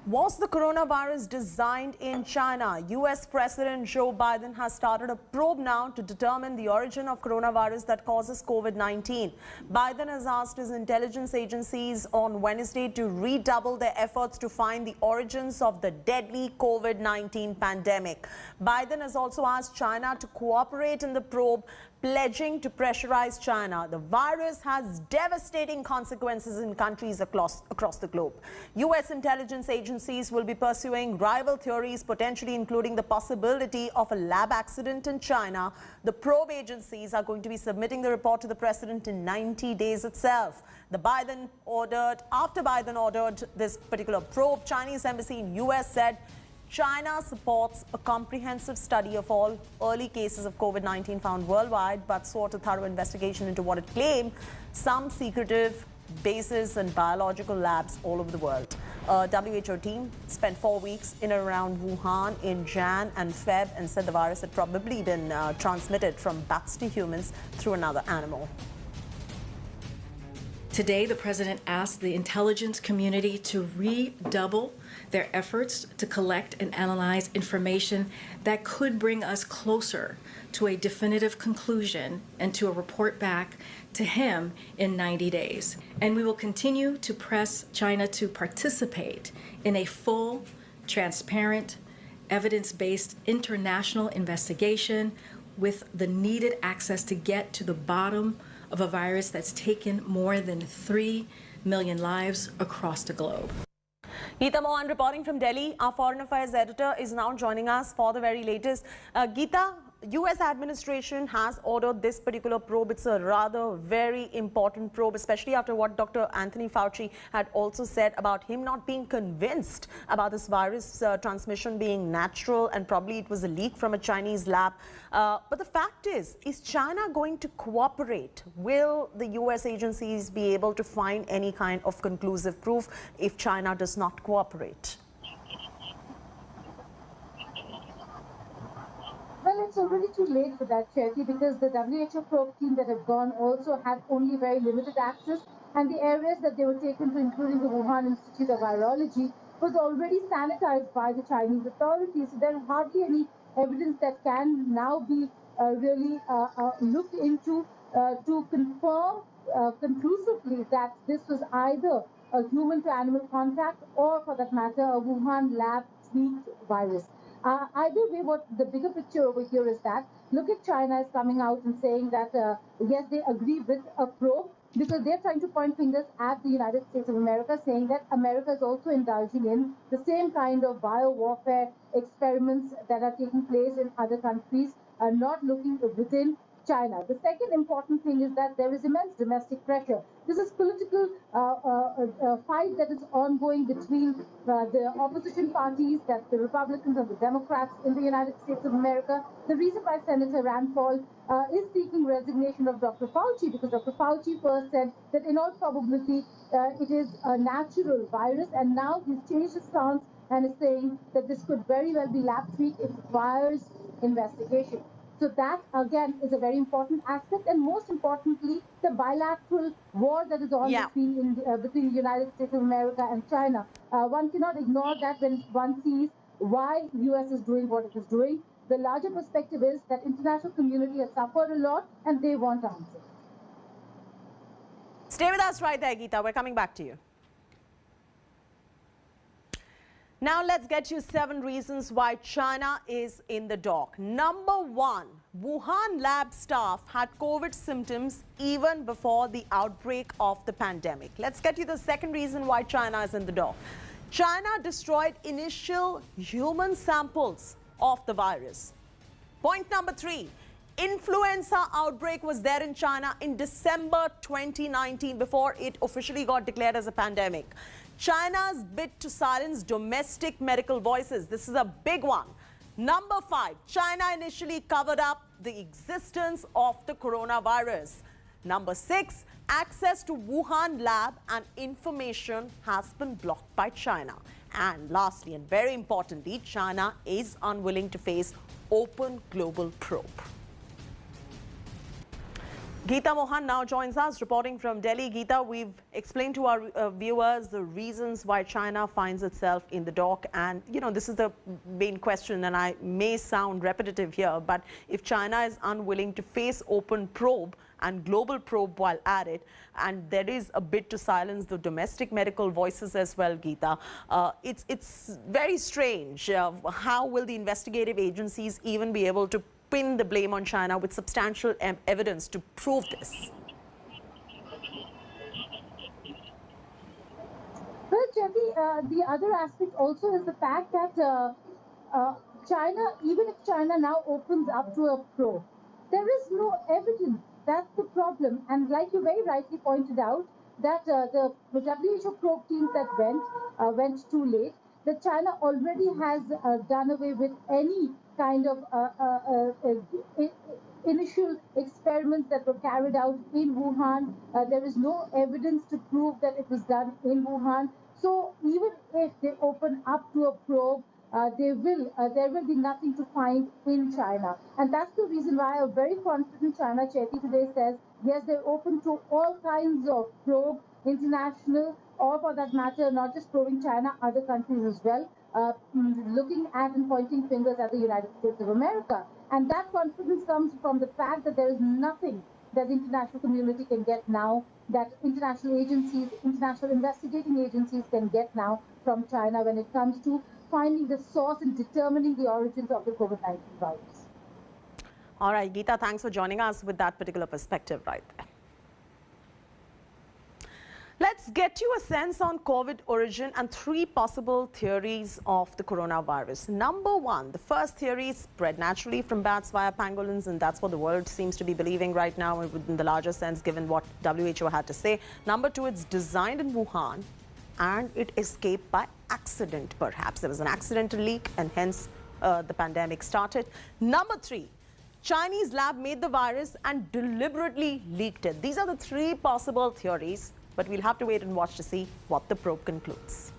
Was the coronavirus designed in China? US President Joe Biden has started a probe now to determine the origin of coronavirus that causes COVID-19. Biden has asked his intelligence agencies on Wednesday to redouble their efforts to find the origins of the deadly COVID-19 pandemic. Biden has also asked China to cooperate in the probe, pledging to pressurize China. The virus has devastating consequences in countries across the globe. US intelligence agencies will be pursuing rival theories, potentially including the possibility of a lab accident in China. The probe agencies are going to be submitting the report to the president in 90 days itself. After Biden ordered this particular probe, Chinese embassy in US said China supports a comprehensive study of all early cases of COVID-19 found worldwide, but sought a thorough investigation into what it claimed some secretive bases and biological labs all over the world. A WHO team spent 4 weeks in and around Wuhan in Jan and Feb and said the virus had probably been transmitted from bats to humans through another animal. Today, the president asked the intelligence community to redouble their efforts to collect and analyze information that could bring us closer to a definitive conclusion and to a report back to him in 90 days. And we will continue to press China to participate in a full, transparent, evidence-based international investigation with the needed access to get to the bottom of a virus that's taken more than 3 million lives across the globe. Geeta Mohan reporting from Delhi. Our Foreign Affairs editor is now joining us for the very latest. Geeta, US administration has ordered this particular probe. It's a rather very important probe, especially after what Dr. Anthony Fauci had also said about him not being convinced about this virus transmission being natural and probably it was a leak from a Chinese lab. But the fact is China going to cooperate? Will the US agencies be able to find any kind of conclusive proof if China does not cooperate? Well, it's already too late for that, Charity, because the WHO probe team that have gone also had only very limited access, and the areas that they were taken to, including the Wuhan Institute of Virology, was already sanitized by the Chinese authorities. So there's hardly any evidence that can now be really looked into to confirm conclusively that this was either a human-to-animal contact or, for that matter, a Wuhan lab-tweaked virus. Either way, what the bigger picture over here is that, look at China is coming out and saying that, yes, they agree with a probe because they're trying to point fingers at the United States of America, saying that America is also indulging in the same kind of bio-warfare experiments that are taking place in other countries, not looking within China. The second important thing is that there is immense domestic pressure. This is political fight that is ongoing between the opposition parties, that's the Republicans and the Democrats in the United States of America. The reason why Senator Rand Paul is seeking resignation of Dr. Fauci, because Dr. Fauci first said that in all probability it is a natural virus, and now he's changed his stance and is saying that this could very well be lab-tweaked. It requires investigation. So that, again, is a very important aspect. And most importantly, the bilateral war that is on between the United States of America and China. One cannot ignore that when one sees why the U.S. is doing what it is doing. The larger perspective is that international community has suffered a lot and they want answers. Stay with us right there, Geeta. We're coming back to you. Now let's get you 7 reasons why China is in the dock. Number 1, Wuhan lab staff had COVID symptoms even before the outbreak of the pandemic. Let's get you the second reason why China is in the dock. China destroyed initial human samples of the virus. Point number 3, influenza outbreak was there in China in December 2019 before it officially got declared as a pandemic. China's bid to silence domestic medical voices. This is a big one. Number 5, China initially covered up the existence of the coronavirus. Number 6, access to Wuhan lab and information has been blocked by China. And lastly, and very importantly, China is unwilling to face open global probe. Geeta Mohan now joins us, reporting from Delhi. Geeta, we've explained to our viewers the reasons why China finds itself in the dock. And, you know, this is the main question, and I may sound repetitive here, but if China is unwilling to face open probe and global probe while at it, and there is a bid to silence the domestic medical voices as well, Geeta, it's very strange. How will the investigative agencies even be able to pin the blame on China with substantial evidence to prove this? Well, Jyoti, the other aspect also is the fact that China, even if China now opens up to a probe, there is no evidence. That's the problem. And like you very rightly pointed out, that the WHO probe teams that went too late, that China already has done away with any kind of initial experiments that were carried out in Wuhan. There is no evidence to prove that it was done in Wuhan. So even if they open up to a probe, there will be nothing to find in China. And that's the reason why a very confident China Chetty today says, yes, they're open to all kinds of probe, international, or for that matter, not just probing China, other countries as well, looking at and pointing fingers at the United States of America. And that confidence comes from the fact that there is nothing that the international community can get now, that international agencies, international investigating agencies can get now from China when it comes to finding the source and determining the origins of the COVID-19 virus. All right, Geeta, thanks for joining us with that particular perspective right there. Let's get you a sense on COVID origin and three possible theories of the coronavirus. Number one, the first theory spread naturally from bats via pangolins, and that's what the world seems to be believing right now within the larger sense, given what WHO had to say. Number two, it's designed in Wuhan and it escaped by accident, perhaps. There was an accidental leak and hence the pandemic started. Number three, Chinese lab made the virus and deliberately leaked it. These are the three possible theories, but we'll have to wait and watch to see what the probe concludes.